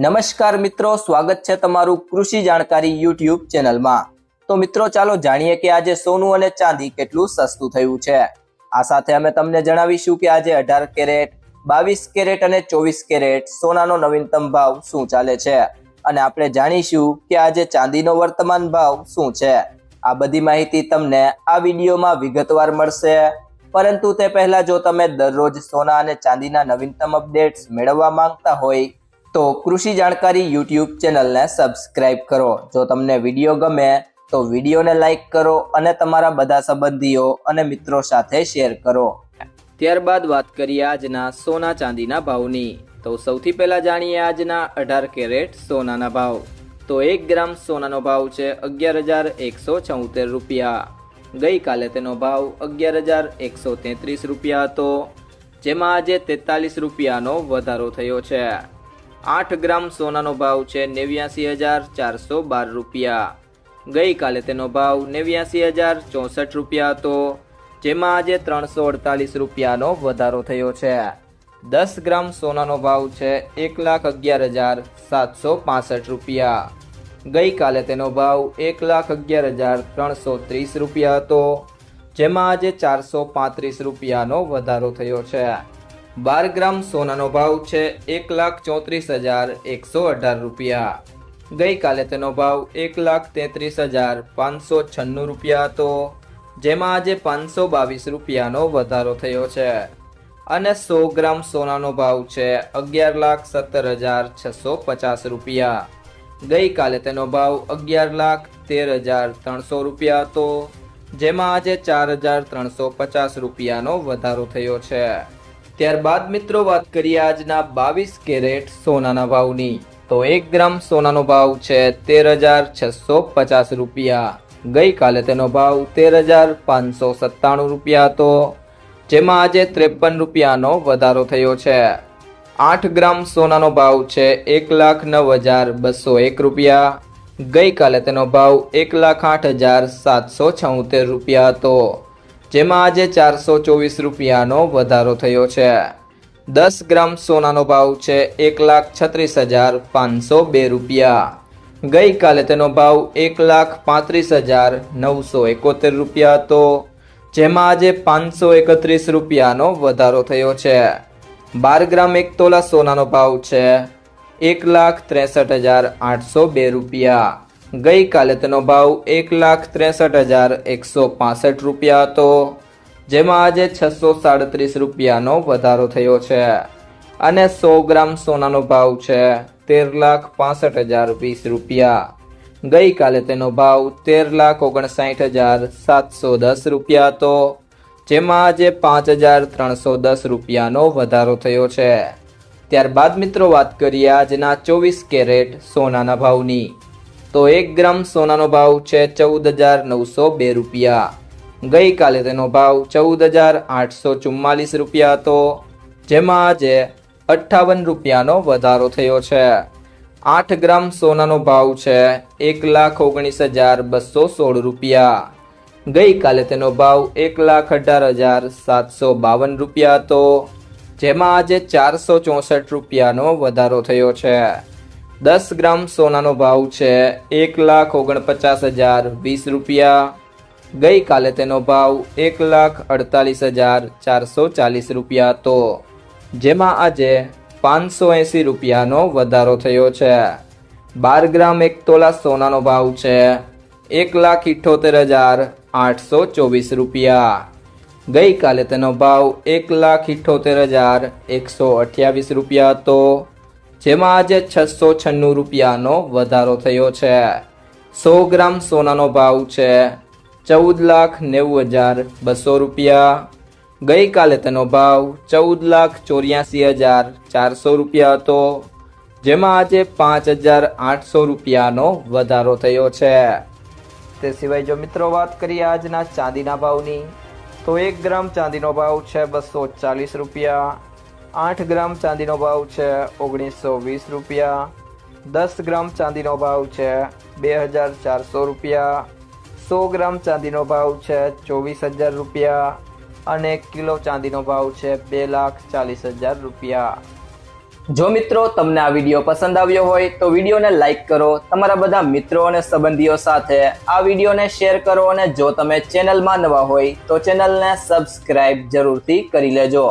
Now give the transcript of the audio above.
નમસ્કાર મિત્રો, સ્વાગત છે તમારું કૃષિ જાણકારી યુટ્યુબ ચેનલમાં। તો મિત્રો ચાલો જાણીએ કે આજે સોનું અને ચાંદી કેટલું સસ્તું થયું છે। આ સાથે અમે તમને જણાવીશું કે આજે 18 કેરેટ, 22 કેરેટ અને 24 કેરેટ સોનાનો નવીનતમ ભાવ શું ચાલે છે અને આપણે જાણીશું કે આજે ચાંદીનો વર્તમાન ભાવ શું છે। આ બધી માહિતી તમને આ વિડીયોમાં વિગતવાર મળશે, પરંતુ તે પહેલા જો તમે દરરોજ સોના અને ચાંદીના નવીનતમ અપડેટ્સ મેળવવા માંગતા હોય તો કૃષિ જાણકારી યુટ્યુબ ચેનલને સબસ્ક્રાઇબ કરો। જો તમને વિડીયો ગમે તો વિડીયોને લાઈક કરો અને તમારા બધા સંબંધીઓ અને મિત્રો સાથે શેર કરો। ત્યારબાદ વાત કરીએ આજના સોના ચાંદીના ભાવની। તો સૌથી પહેલા જાણીએ આજના 18 કેરેટ સોનાના ભાવ। તો 1 ગ્રામ સોનાનો ભાવ છે 11,174 રૂપિયા। ગઈકાલે તેનો ભાવ 11,133 રૂપિયા હતો, જેમાં આજે 43 રૂપિયાનો વધારો થયો છે। 8 ગ્રામ સોનાનો ભાવ છે 89,412 રૂપિયા। ગઈકાલે તેનો ભાવ 89,064 રૂપિયા હતો, જેમાં આજે 348 રૂપિયાનો વધારો થયો છે। 10 ગ્રામ સોનાનો ભાવ છે 1,11,765 રૂપિયા। ગઈકાલે તેનો ભાવ 1,11,330 રૂપિયા હતો, જેમાં આજે 435 રૂપિયાનો વધારો થયો છે। 12 ગ્રામ સોનાનો ભાવ છે 1,34,118 રૂપિયા। ગઈકાલે તેનો ભાવ 1,33,596 રૂપિયા હતો, જેમાં આજે 522 રૂપિયાનો વધારો થયો છે। અને 100 ગ્રામ સોનાનો ભાવ છે 11,17,650 રૂપિયા। ગઈકાલે તેનો ભાવ 11,13,300 રૂપિયા હતો, જેમાં આજે 4,350 રૂપિયાનો વધારો થયો છે। ત્યારબાદ મિત્રો વાત કરીએ આજના 22 કેરેટ સોનાના ભાવની। તો 1 ગ્રામ સોનાનો ભાવ છે 13,650 રૂપિયા। ગઈકાલે તેનો ભાવ 13,597 રૂપિયા હતો, જેમાં આજે 53 રૂપિયાનો વધારો થયો છે। 8 ગ્રામ સોનાનો ભાવ છે 1,09,201 રૂપિયા। ગઈકાલે તેનો ભાવ 1,08,776 રૂપિયા હતો, જેમાં આજે 424 રૂપિયાનો વધારો થયો છે। 10 ગ્રામ સોનાનો ભાવ છે 1,36,502 રૂપિયા। ગઈકાલે તેનો ભાવ 1,35,971 રૂપિયા હતો, જેમાં આજે 531 રૂપિયાનો વધારો થયો છે। 12 ગ્રામ 1 તોલા સોનાનો ભાવ છે 1,63,802 રૂપિયા। ગઈકાલે તેનો ભાવ 1,63,165 રૂપિયા હતો, જેમાં આજે 637 રૂપિયાનો વધારો થયો છે। અને 100 ગ્રામ સોનાનો ભાવ છે 13,65,020 રૂપિયા। ગઈકાલે તેનો ભાવ 13,59,710 રૂપિયા હતો, જેમાં આજે 5,310 રૂપિયાનો વધારો થયો છે। ત્યારબાદ મિત્રો વાત કરીએ આજના 24 કેરેટ સોનાના ભાવની। તો 1 ગ્રામ સોનાનો ભાવ છે 14,902 રૂપિયા। ગઈકાલે તેનો ભાવ 14,844 રૂપિયા હતો, જેમાં આજે 58 રૂપિયાનો વધારો થયો છે। 8 ગ્રામ સોનાનો ભાવ છે 1,19,216 રૂપિયા। ગઈકાલે તેનો ભાવ 1,18,752 રૂપિયા હતો, જેમાં આજે 464 રૂપિયાનો વધારો થયો છે। 10 ગ્રામ સોનાનો ભાવ છે 1,49,020 રૂપિયા। ગઈકાલે તેનો ભાવ 1,48,440 રૂપિયા હતો, જેમાં આજે 580 રૂપિયાનો વધારો થયો છે। 12 ગ્રામ 1 તોલા સોનાનો ભાવ છે 1,78,824 રૂપિયા। ગઈકાલે તેનો ભાવ 1,78,128 રૂપિયા હતો, જેમાં આજે 696 રૂપિયાનો વધારો થયો છે। 100 ગ્રામ સોનાનો ભાવ છે 14,90,200 રૂપિયા। ગઈકાલે તેનો ભાવ 14,84,400 રૂપિયા હતો, જેમાં આજે 5,800 રૂપિયાનો વધારો થયો છે। તે સિવાય જો મિત્રો વાત કરીએ આજના ચાંદીના ભાવની, તો 1 ગ્રામ ચાંદીનો ભાવ છે 240 રૂપિયા। 8 ગ્રામ ચાંદીનો ભાવ છે 1,920 રૂપિયા। 10 ગ્રામ ચાંદીનો ભાવ છે 2,400 રૂપિયા। 100 ગ્રામ ચાંદીનો ભાવ છે 24,000 રૂપિયા અને 1 કિલો ચાંદીનો ભાવ છે 2,40,000 રૂપિયા। જો મિત્રો તમને આ વિડીયો પસંદ આવ્યો હોય તો વિડીયોને લાઈક કરો, તમારા બધા મિત્રો અને સંબંધીઓ સાથે આ વિડીયોને શેર કરો અને જો તમે ચેનલમાં નવા હોય તો ચેનલને સબસ્ક્રાઇબ જરૂરથી કરી લેજો।